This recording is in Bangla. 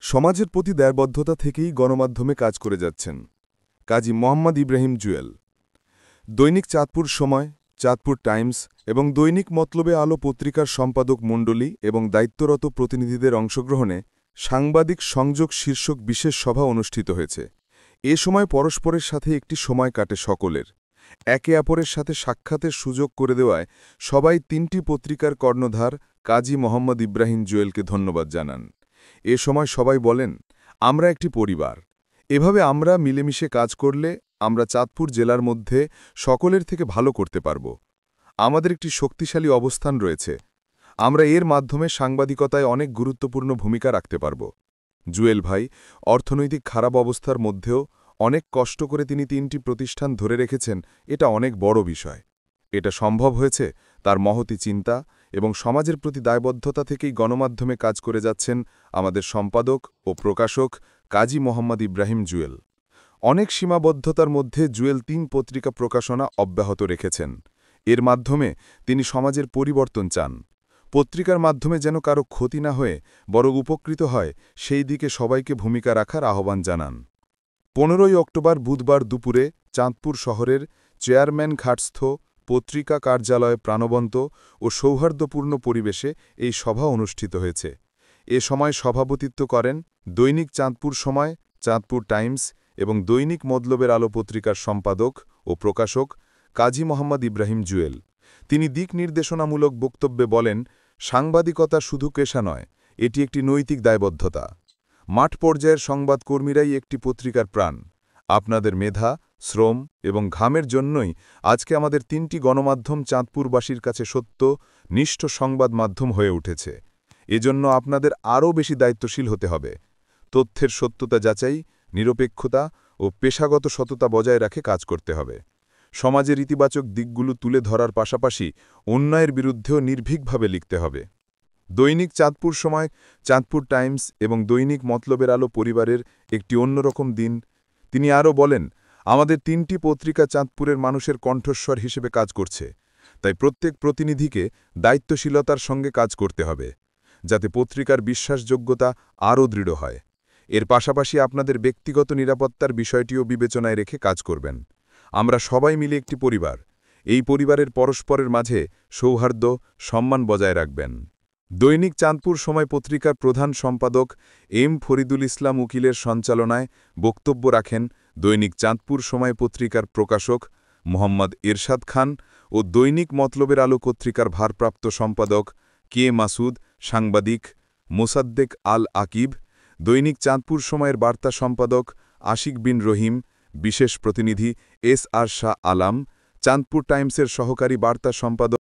সমাজের প্রতি দায়বদ্ধতা থেকেই গণমাধ্যমে কাজ করে যাচ্ছেন কাজী মোহাম্মদ ইব্রাহিম জুয়েল। দৈনিক চাঁদপুর সময়, চাঁদপুর টাইমস এবং দৈনিক মতলবে আলো পত্রিকার সম্পাদক মণ্ডলী এবং দায়িত্বরত প্রতিনিধিদের অংশগ্রহণে সাংবাদিক সংযোগ শীর্ষক বিশেষ সভা অনুষ্ঠিত হয়েছে। এ সময় পরস্পরের সাথে একটি সময় কাটে সকলের। একে অপরের সাথে সাক্ষাতের সুযোগ করে দেওয়ায় সবাই তিনটি পত্রিকার কর্ণধার কাজী মোহাম্মদ ইব্রাহিম জুয়েলকে ধন্যবাদ জানান। এ সময় সবাই বলেন, আমরা একটি পরিবার। এভাবে আমরা মিলেমিশে কাজ করলে আমরা চাঁদপুর জেলার মধ্যে সকলের থেকে ভালো করতে পারব। আমাদের একটি শক্তিশালী অবস্থান রয়েছে। আমরা এর মাধ্যমে সাংবাদিকতায় অনেক গুরুত্বপূর্ণ ভূমিকা রাখতে পারব। জুয়েল ভাই অর্থনৈতিক খারাপ অবস্থার মধ্যেও অনেক কষ্ট করে তিনি তিনটি প্রতিষ্ঠান ধরে রেখেছেন, এটা অনেক বড় বিষয়। এটা সম্ভব হয়েছে তার মহতী চিন্তা এবং সমাজের প্রতি দায়বদ্ধতা থেকেই গণমাধ্যমে কাজ করে যাচ্ছেন আমাদের সম্পাদক ও প্রকাশক কাজী মোহাম্মদ ইব্রাহিম জুয়েল। অনেক সীমাবদ্ধতার মধ্যে জুয়েল ৩ পত্রিকা প্রকাশনা অব্যাহত রেখেছেন। এর মাধ্যমে তিনি সমাজের পরিবর্তন চান। পত্রিকার মাধ্যমে যেন কারো ক্ষতি না হয়ে বরং উপকৃত হয়, সেই দিকে সবাইকে ভূমিকা রাখার আহ্বান জানান। ১৫ই অক্টোবর বুধবার দুপুরে চাঁদপুর শহরের চেয়ারম্যান ঘাটস্থ পত্রিকা কার্যালয়ে প্রাণবন্ত ও সৌহার্দ্যপূর্ণ পরিবেশে এই সভা অনুষ্ঠিত হয়েছে। এ সময় সভাপতিত্ব করেন দৈনিক চাঁদপুর সময়, চাঁদপুর টাইমস এবং দৈনিক মতলবের আলো পত্রিকার সম্পাদক ও প্রকাশক কাজী মোহাম্মদ ইব্রাহিম জুয়েল। তিনি দিক নির্দেশনামূলক বক্তব্যে বলেন, সাংবাদিকতা শুধু পেশা নয়, এটি একটি নৈতিক দায়বদ্ধতা। মাঠ পর্যায়ের সংবাদকর্মীরাই একটি পত্রিকার প্রাণ। আপনাদের মেধা, শ্রম এবং ঘামের জন্যই আজকে আমাদের ৩টি গণমাধ্যম চাঁদপুরবাসীর কাছে সত্য, নিষ্ঠ সংবাদ মাধ্যম হয়ে উঠেছে। এজন্য আপনাদের আরও বেশি দায়িত্বশীল হতে হবে। তথ্যের সত্যতা যাচাই, নিরপেক্ষতা ও পেশাগত সততা বজায় রাখে কাজ করতে হবে। সমাজের ইতিবাচক দিকগুলো তুলে ধরার পাশাপাশি অন্যায়ের বিরুদ্ধেও নির্ভীকভাবে লিখতে হবে। দৈনিক চাঁদপুর সময়, চাঁদপুর টাইমস এবং দৈনিক মতলবের আলো পরিবারের একটি অন্যরকম দিন। তিনি আরও বলেন, আমাদের ৩টি পত্রিকা চাঁদপুরের মানুষের কণ্ঠস্বর হিসেবে কাজ করছে। তাই প্রত্যেক প্রতিনিধিকে দায়িত্বশীলতার সঙ্গে কাজ করতে হবে, যাতে পত্রিকার বিশ্বাসযোগ্যতা আরও দৃঢ় হয়। এর পাশাপাশি আপনাদের ব্যক্তিগত নিরাপত্তার বিষয়টিও বিবেচনায় রেখে কাজ করবেন। আমরা সবাই মিলে একটি পরিবার। এই পরিবারের পরস্পরের মাঝে সৌহার্দ্য, সম্মান বজায় রাখবেন। দৈনিক চাঁদপুর সময় পত্রিকার প্রধান সম্পাদক এম ফরিদুল ইসলাম উকিলের সঞ্চালনায় বক্তব্য রাখেন দৈনিক চাঁদপুর সময় পত্রিকার প্রকাশক মোহাম্মদ এরশাদ খান ও দৈনিক মতলবের আলো পত্রিকার ভারপ্রাপ্ত সম্পাদক কে মাসুদ, সাংবাদিক মোসাদ্দেক আল আকিব, দৈনিক চাঁদপুর সময়ের বার্তা সম্পাদক আশিক বিন রহিম, বিশেষ প্রতিনিধি এস আর শাহ আলাম, চাঁদপুর টাইমসের সহকারী বার্তা সম্পাদক